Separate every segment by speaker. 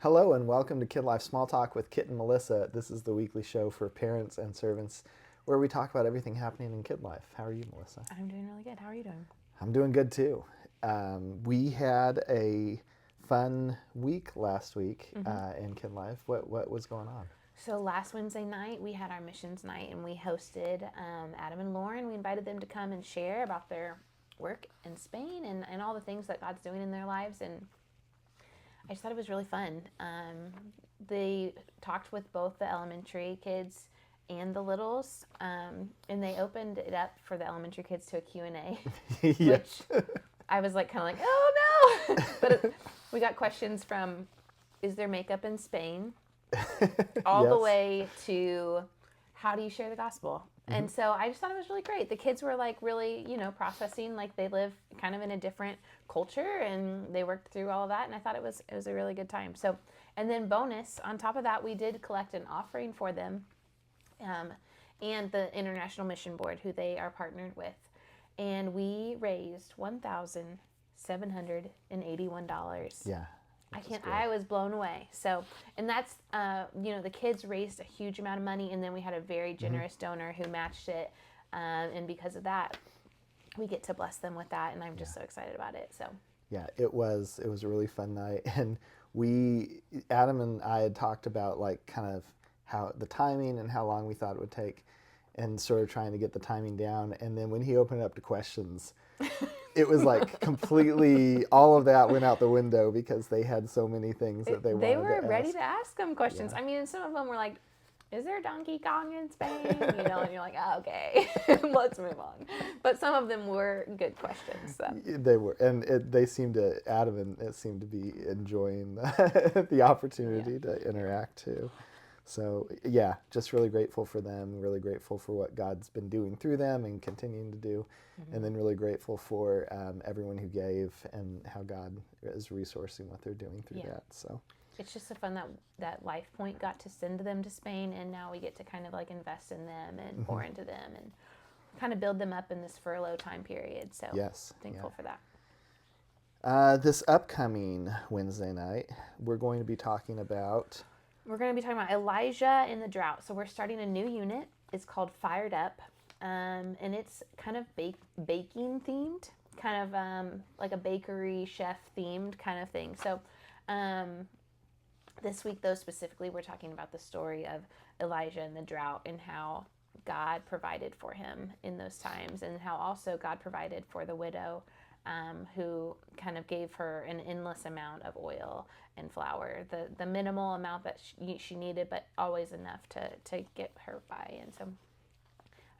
Speaker 1: Hello and welcome to KidLife Small Talk with Kit and Melissa. This is the weekly show for parents and servants where we talk about everything happening in kid life. How are you, Melissa?
Speaker 2: I'm doing really good. How are you doing?
Speaker 1: I'm doing good too. We had a fun week last week in kid life. What was going on?
Speaker 2: So last Wednesday night, we had our missions night, and we hosted Adam and Lauren. We invited them to come and share about their work in Spain and all the things that God's doing in their lives. And I just thought it was really fun. They talked with both the elementary kids and the littles, and they opened it up for the elementary kids to a Q&A,
Speaker 1: Yes.
Speaker 2: which I was like, kind of like, oh no! But we got questions from, is there makeup in Spain? All the
Speaker 1: Yes.
Speaker 2: way to, how do you share the gospel? And so I just thought it was really great. The kids were like really, processing, like they live kind of in a different culture, and they worked through all of that. And I thought it was a really good time. So, and then bonus on top of that, we did collect an offering for them, and the International Mission Board, who they are partnered with, and we raised $1,781.
Speaker 1: Yeah.
Speaker 2: I was blown away. So, and that's, the kids raised a huge amount of money, and then we had a very generous donor who matched it. And because of that, we get to bless them with that. And I'm just so excited about it. So,
Speaker 1: Yeah, it was a really fun night. And Adam and I had talked about like kind of how the timing and how long we thought it would take and sort of trying to get the timing down. And then when he opened it up to questions, it was like completely, all of that went out the window because they had so many things that they wanted
Speaker 2: they
Speaker 1: to
Speaker 2: were
Speaker 1: ask.
Speaker 2: ready to ask them questions. I mean, and some of them were like, is there Donkey Kong in Spain? And you're like, oh, okay, let's move on. But some of them were good questions. So.
Speaker 1: They were, and Adam and it seemed to be enjoying the opportunity to interact too. So yeah, just really grateful for them, really grateful for what God's been doing through them and continuing to do, and then really grateful for everyone who gave and how God is resourcing what they're doing through that. So
Speaker 2: it's just so fun that Life Point got to send them to Spain, and now we get to kind of like invest in them and pour into them and kind of build them up in this furlough time period. So
Speaker 1: yes,
Speaker 2: thankful for that.
Speaker 1: This upcoming Wednesday night, we're going to be talking about...
Speaker 2: We're going to be talking about Elijah in the drought. So we're starting a new unit. It's called Fired Up, and it's kind of baking themed, kind of like a bakery chef themed kind of thing. So this week, though, specifically, we're talking about the story of Elijah in the drought and how God provided for him in those times, and how also God provided for the widow who kind of gave her an endless amount of oil and flour, the minimal amount that she needed, but always enough to get her by. And so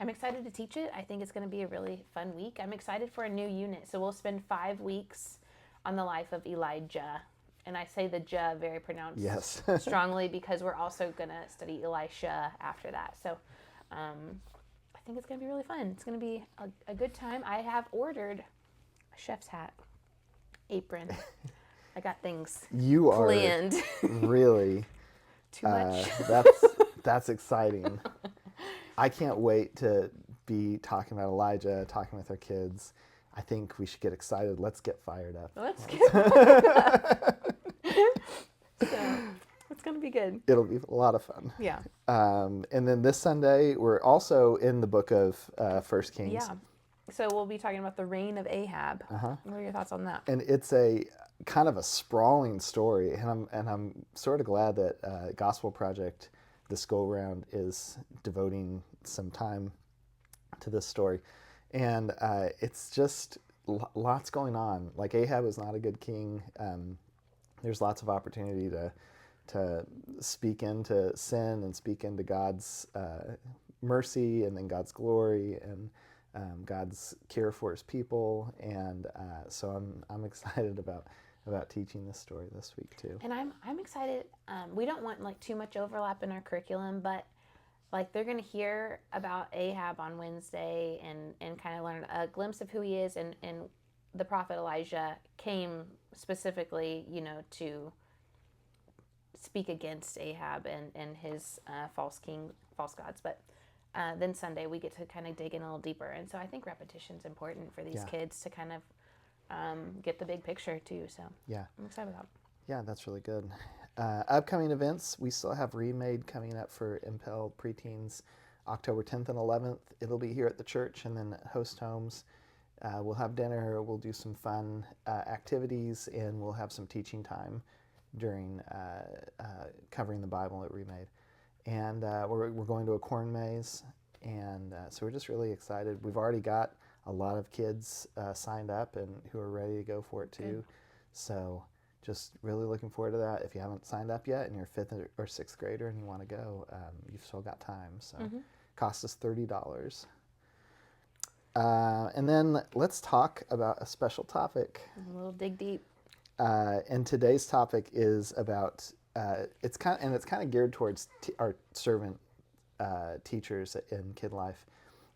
Speaker 2: I'm excited to teach it. I think it's going to be a really fun week. I'm excited for a new unit. So we'll spend 5 weeks on the life of Elijah. And I say the "ja" very pronounced strongly because we're also going to study Elisha after that. So I think it's going to be really fun. It's going to be a good time. I have ordered a chef's hat, apron. I got things planned.
Speaker 1: Really
Speaker 2: Too much.
Speaker 1: That's exciting. I can't wait to be talking about Elijah, talking with our kids. I think we should get excited. Let's get fired up.
Speaker 2: Let's get fired up. So it's going to be good.
Speaker 1: It'll be a lot of fun.
Speaker 2: Yeah.
Speaker 1: And then this Sunday, we're also in the book of 1 Kings.
Speaker 2: Yeah. So we'll be talking about the reign of Ahab. What are your thoughts on that?
Speaker 1: And it's a kind of a sprawling story, and I'm sort of glad that Gospel Project this go around is devoting some time to this story, and it's just lots going on. Like Ahab is not a good king. There's lots of opportunity to speak into sin and speak into God's mercy, and then God's glory and God's care for his people, and so I'm excited about teaching this story this week too.
Speaker 2: And I'm excited. We don't want like too much overlap in our curriculum, but like they're going to hear about Ahab on Wednesday and kind of learn a glimpse of who he is, and the prophet Elijah came specifically, to speak against Ahab and his false gods, but then Sunday we get to kind of dig in a little deeper. And so I think repetition's important for these kids to kind of get the big picture too. So
Speaker 1: yeah,
Speaker 2: I'm excited about it.
Speaker 1: Yeah, that's really good. Upcoming events, we still have Remade coming up for Impel preteens October 10th and 11th. It'll be here at the church and then at host homes. We'll have dinner, we'll do some fun activities, and we'll have some teaching time during covering the Bible at Remade. And we're going to a corn maze, and so we're just really excited. We've already got a lot of kids signed up and who are ready to go for it too.
Speaker 2: Good.
Speaker 1: So just really looking forward to that. If you haven't signed up yet and you're a 5th or 6th grader and you want to go, you've still got time. So cost us $30. And then let's talk about a special topic.
Speaker 2: A little dig deep.
Speaker 1: And today's topic is about it's kind of geared towards our servant teachers in KidLife,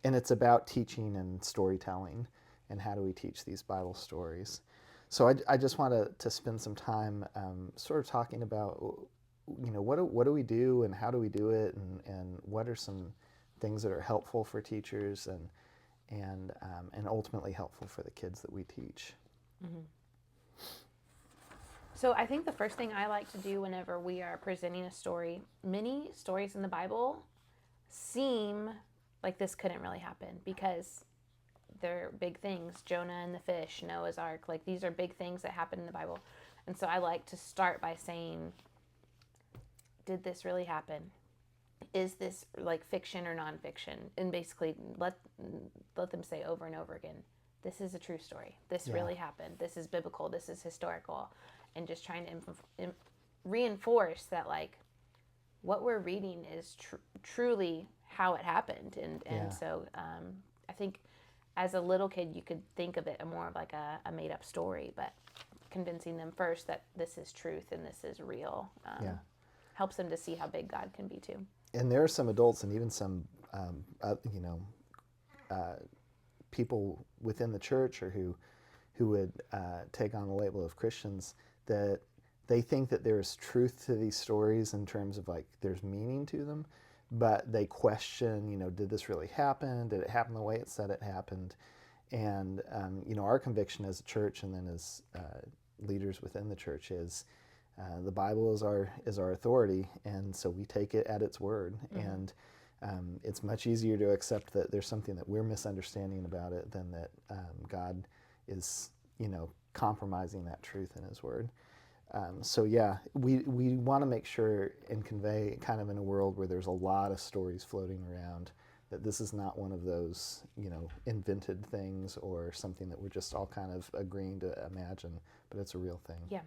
Speaker 1: and it's about teaching and storytelling, and how do we teach these Bible stories. So I just want to spend some time sort of talking about, what do we do and how do we do it, and what are some things that are helpful for teachers and ultimately helpful for the kids that we teach.
Speaker 2: Mm-hmm. So I think the first thing I like to do whenever we are presenting a story, many stories in the Bible seem like this couldn't really happen because they're big things. Jonah and the fish, Noah's Ark, like these are big things that happen in the Bible. And so I like to start by saying, did this really happen? Is this like fiction or nonfiction? And basically let them say over and over again, this is a true story. This really happened. This is biblical. This is historical. And just trying to reinforce that, like, what we're reading is truly how it happened. And so I think as a little kid, you could think of it more of like a made-up story, but convincing them first that this is truth and this is real helps them to see how big God can be too.
Speaker 1: And there are some adults and even some, people within the church or who would take on the label of Christians, that they think that there's truth to these stories in terms of like there's meaning to them, but they question, did this really happen? Did it happen the way it said it happened? And our conviction as a church and then as leaders within the church is the Bible is our authority, and so we take it at its word. And it's much easier to accept that there's something that we're misunderstanding about it than that God is, compromising that truth in His Word. We want to make sure and convey, kind of in a world where there's a lot of stories floating around, that this is not one of those, invented things or something that we're just all kind of agreeing to imagine, but it's a real thing.
Speaker 2: Yeah.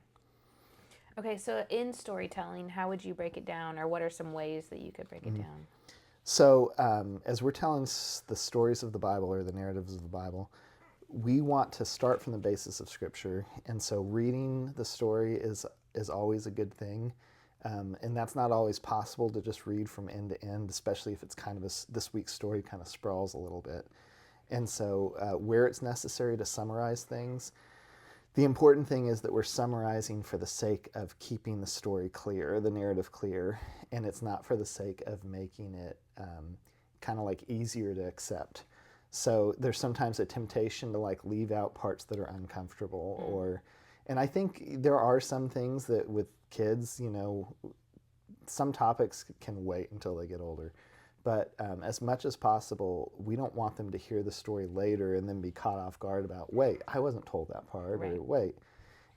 Speaker 2: Okay, so in storytelling, how would you break it down, or what are some ways that you could break it down?
Speaker 1: So as we're telling the stories of the Bible or the narratives of the Bible, we want to start from the basis of Scripture, and so reading the story is always a good thing, and that's not always possible to just read from end to end, especially if it's kind of this week's story kind of sprawls a little bit. And so where it's necessary to summarize things, the important thing is that we're summarizing for the sake of keeping the story clear, the narrative clear, and it's not for the sake of making it kind of like easier to accept. So there's sometimes a temptation to like leave out parts that are uncomfortable, and I think there are some things that with kids, some topics can wait until they get older. But as much as possible, we don't want them to hear the story later and then be caught off guard about, wait, I wasn't told that part, or wait.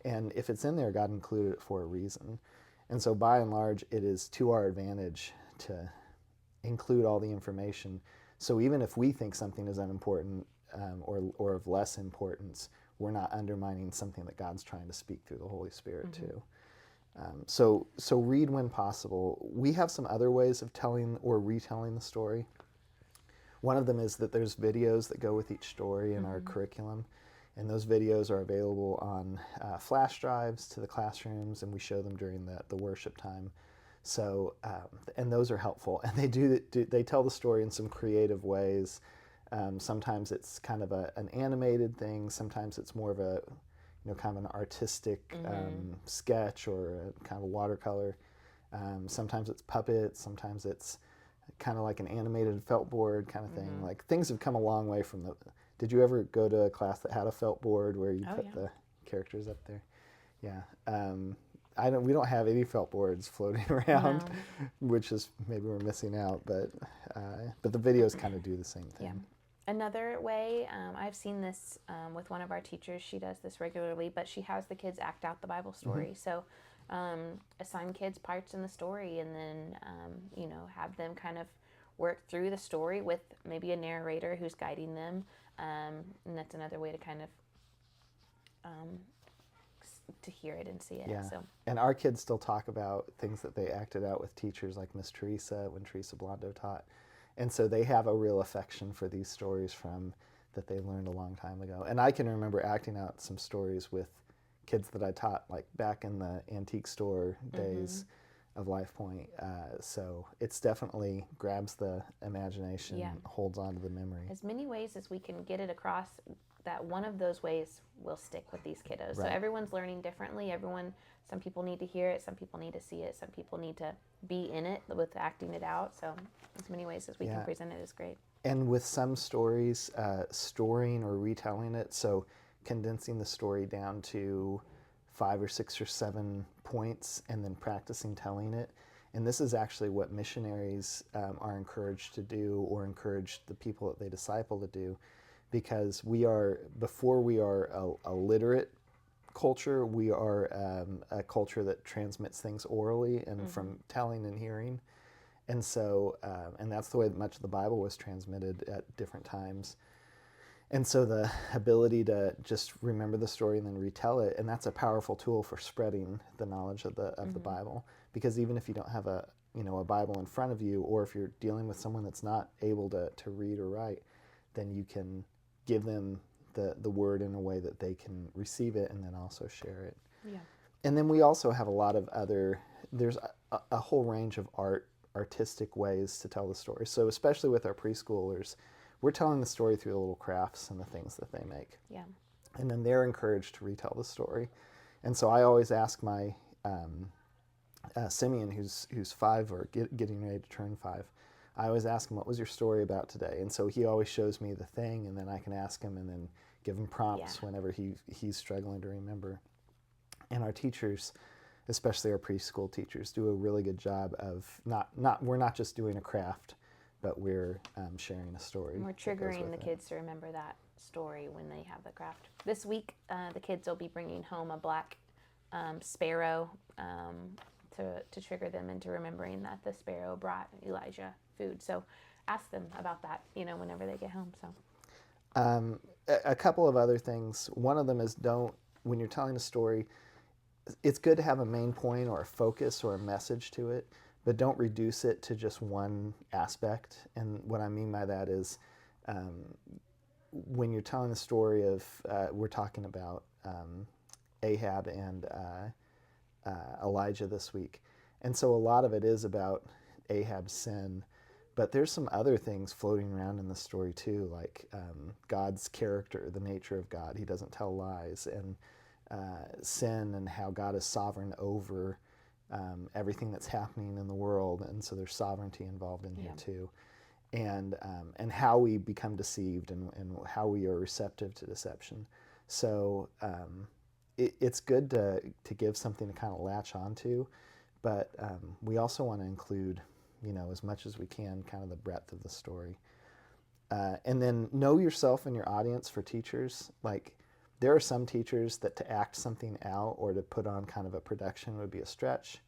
Speaker 1: And if it's in there, God included it for a reason. And so by and large, it is to our advantage to include all the information. So even if we think something is unimportant or of less importance, we're not undermining something that God's trying to speak through the Holy Spirit to. So read when possible. We have some other ways of telling or retelling the story. One of them is that there's videos that go with each story in our curriculum, and those videos are available on flash drives to the classrooms, and we show them during the worship time. So and those are helpful, and they tell the story in some creative ways. Sometimes it's kind of an animated thing. Sometimes it's more of a kind of an artistic sketch or a kind of a watercolor. Sometimes it's puppets. Sometimes it's kind of like an animated felt board kind of thing. Like things have come a long way from the. Did you ever go to a class that had a felt board where you put the characters up there? Yeah. we don't have any felt boards floating around,
Speaker 2: No.
Speaker 1: which is maybe we're missing out. But the videos kind of do the same thing.
Speaker 2: Yeah. Another way, I've seen this with one of our teachers. She does this regularly, but she has the kids act out the Bible story. So assign kids parts in the story, and then have them kind of work through the story with maybe a narrator who's guiding them. And that's another way to kind of to hear it and see it.
Speaker 1: Yeah.
Speaker 2: So
Speaker 1: And our kids still talk about things that they acted out with teachers like Miss Teresa when Teresa Blondo taught. And so they have a real affection for these stories from that they learned a long time ago. And I can remember acting out some stories with kids that I taught like back in the antique store days of Life Point. So it's definitely grabs the imagination,
Speaker 2: Yeah.
Speaker 1: holds on to the memory.
Speaker 2: as many ways as we can get it across, that one of those ways will stick with these kiddos. So
Speaker 1: Right.
Speaker 2: everyone's learning differently. Some people need to hear it, some people need to see it, some people need to be in it with acting it out. So as many ways as we
Speaker 1: Yeah.
Speaker 2: can present it is great.
Speaker 1: And with some stories, storing or retelling it, so condensing the story down to 5 or 6 or 7 points and then practicing telling it. And this is actually what missionaries are encouraged to do, or encourage the people that they disciple to do, because before we are a literate culture, we are a culture that transmits things orally and from telling and hearing. And so, and that's the way that much of the Bible was transmitted at different times. And so the ability to just remember the story and then retell it, and that's a powerful tool for spreading the knowledge of the Bible. Because even if you don't have a Bible in front of you, or if you're dealing with someone that's not able to read or write, then you can give them the word in a way that they can receive it and then also share it.
Speaker 2: Yeah.
Speaker 1: And then we also have a lot of there's a whole range of artistic ways to tell the story. So especially with our preschoolers, we're telling the story through the little crafts and the things that they make.
Speaker 2: Yeah.
Speaker 1: And then they're encouraged to retell the story. And so I always ask my Simeon, who's 5 or getting ready to turn 5, I always ask him, what was your story about today? And so he always shows me the thing, and then I can ask him and then give him prompts whenever he's struggling to remember. And our teachers, especially our preschool teachers, do a really good job of we're not just doing a craft, but we're sharing a story.
Speaker 2: And we're triggering the kids to remember that story when they have the craft. This week, the kids will be bringing home a black sparrow to trigger them into remembering that the sparrow brought Elijah food. So ask them about that, whenever they get home. So
Speaker 1: a couple of other things. One of them is when you're telling a story, it's good to have a main point or a focus or a message to it, but don't reduce it to just one aspect. And what I mean by that is when you're telling the story of, we're talking about Ahab and Elijah this week. And so a lot of it is about Ahab's sin, but there's some other things floating around in the story too, like God's character, the nature of God. He doesn't tell lies, and sin and how God is sovereign over everything that's happening in the world, and so there's sovereignty involved in here too, and how we become deceived and how we are receptive to deception. So it's good to give something to kind of latch onto, but we also want to include, as much as we can, kind of the breadth of the story. And then know yourself and your audience for teachers. Like, there are some teachers that to act something out or to put on kind of a production would be a stretch.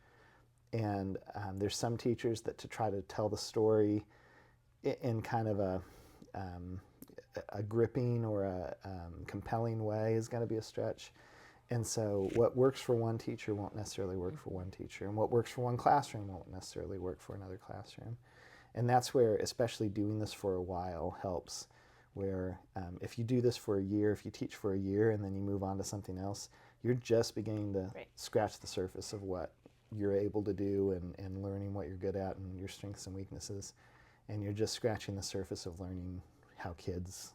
Speaker 1: And there's some teachers that to try to tell the story in kind of a gripping or a compelling way is going to be a stretch. And so what works for one teacher won't necessarily work for one teacher, and what works for one classroom won't necessarily work for another classroom. And that's where, especially doing this for a while, helps. Where if you do this for a year, if you teach for a year and then you move on to something else, you're just beginning to scratch the surface of what you're able to do and learning what you're good at and your strengths and weaknesses. And you're just scratching the surface of learning how kids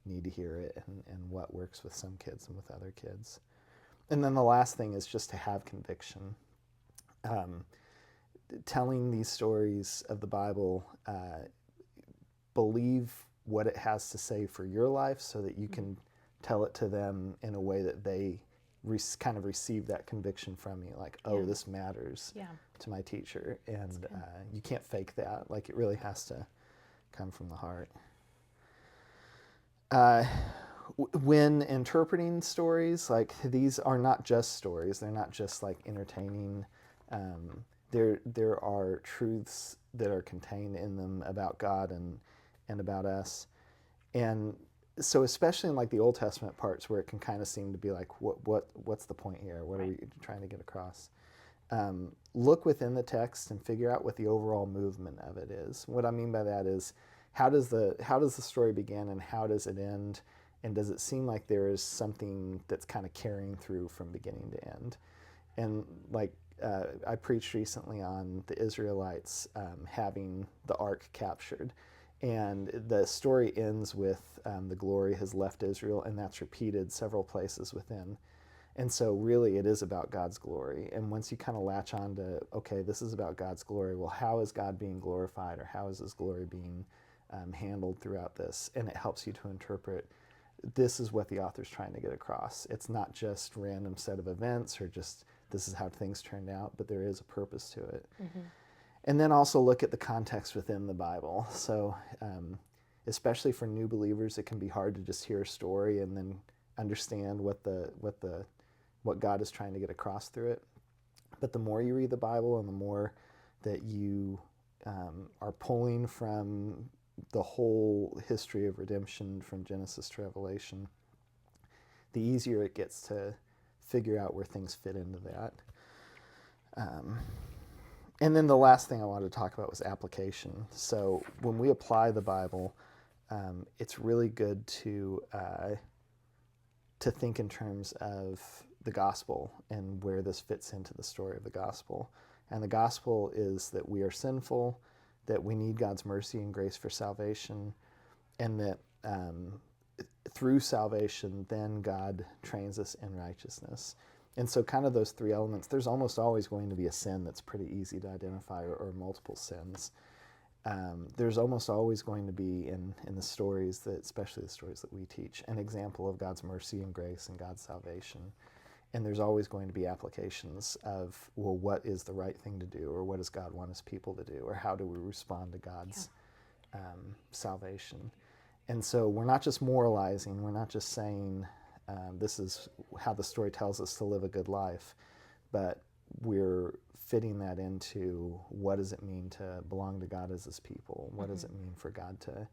Speaker 1: need to hear it and what works with some kids and with other kids. And then the last thing is just to have conviction. Telling these stories of the Bible, believe what it has to say for your life so that you can tell it to them in a way that they kind of receive that conviction from me, like, oh,
Speaker 2: Yeah.
Speaker 1: this matters
Speaker 2: Yeah.
Speaker 1: to my teacher. And
Speaker 2: good.
Speaker 1: you can't fake that. Like, it really has to come from the heart. When interpreting stories, like, these are not just stories. They're not just like entertaining. There are truths that are contained in them about God and about us. And so, especially in like the Old Testament parts where it can kind of seem to be like, what's the point here? What are we trying to get across? Look within the text and figure out what the overall movement of it is. What I mean by that is, how does the story begin and how does it end? And does it seem like there is something that's kind of carrying through from beginning to end? And like, I preached recently on the Israelites having the ark captured. And the story ends with the glory has left Israel, and that's repeated several places within. And so really it is about God's glory. And once you kind of latch on to, okay, this is about God's glory, well, how is God being glorified, or how is his glory being handled throughout this? And it helps you to interpret, this is what the author's trying to get across. It's not just random set of events or just this is how things turned out, but there is a purpose to it.
Speaker 2: Mm-hmm.
Speaker 1: And then also look at the context within the Bible. So especially for new believers, it can be hard to just hear a story and then understand what God is trying to get across through it. But the more you read the Bible and the more that you are pulling from the whole history of redemption from Genesis to Revelation, the easier it gets to figure out where things fit into that. And then the last thing I wanted to talk about was application. So when we apply the Bible, it's really good to think in terms of the gospel and where this fits into the story of the gospel. And the gospel is that we are sinful, that we need God's mercy and grace for salvation, and that through salvation, then God trains us in righteousness. And so kind of those three elements, there's almost always going to be a sin that's pretty easy to identify, or multiple sins. There's almost always going to be in the stories, that, especially the stories that we teach, an example of God's mercy and grace and God's salvation. And there's always going to be applications of, well, what is the right thing to do, or what does God want his people to do, or how do we respond to God's salvation. And so we're not just moralizing, we're not just saying this is how the story tells us to live a good life, but we're fitting that into, what does it mean to belong to God as his people? What does it mean for God to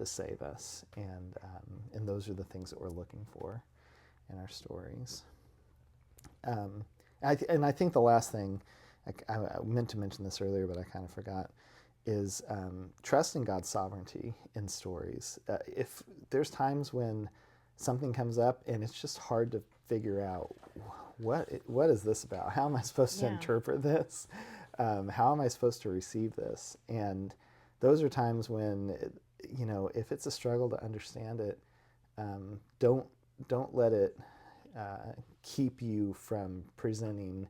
Speaker 1: save us? And those are the things that we're looking for in our stories. And I think the last thing, I meant to mention this earlier, but I kind of forgot, is trusting God's sovereignty in stories. If there's times when something comes up and it's just hard to figure out, what is this about? How am I supposed to interpret this? How am I supposed to receive this? And those are times when, if it's a struggle to understand it, don't let it keep you from presenting,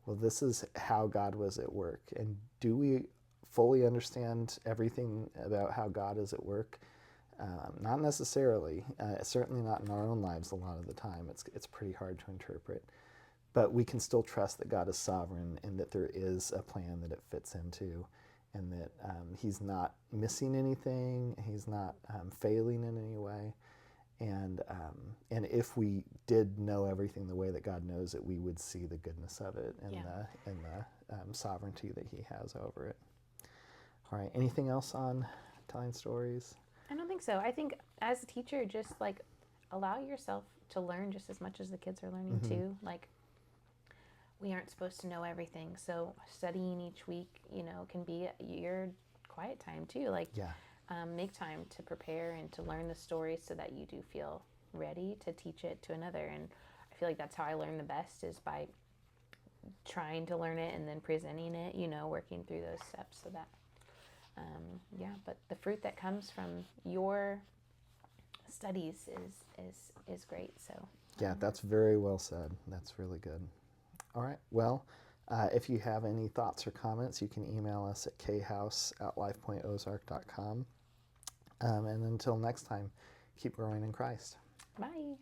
Speaker 1: well, this is how God was at work. And do we fully understand everything about how God is at work? Not necessarily. Certainly not in our own lives a lot of the time. It's pretty hard to interpret. But we can still trust that God is sovereign and that there is a plan that it fits into, and that he's not missing anything, he's not failing in any way. And if we did know everything the way that God knows it, we would see the goodness of it and the sovereignty that he has over it. All right, anything else on telling stories?
Speaker 2: I don't think so. I think as a teacher, just like allow yourself to learn just as much as the kids are learning too. Like, we aren't supposed to know everything, so studying each week, can be your quiet time too. Like, make time to prepare and to learn the story so that you do feel ready to teach it to another. And I feel like that's how I learn the best, is by trying to learn it and then presenting it, working through those steps, so that but the fruit that comes from your studies is great. So
Speaker 1: that's very well said. That's really good. All right, well, if you have any thoughts or comments, you can email us at khouse@lifepointozark.com. And until next time, keep growing in Christ.
Speaker 2: Bye.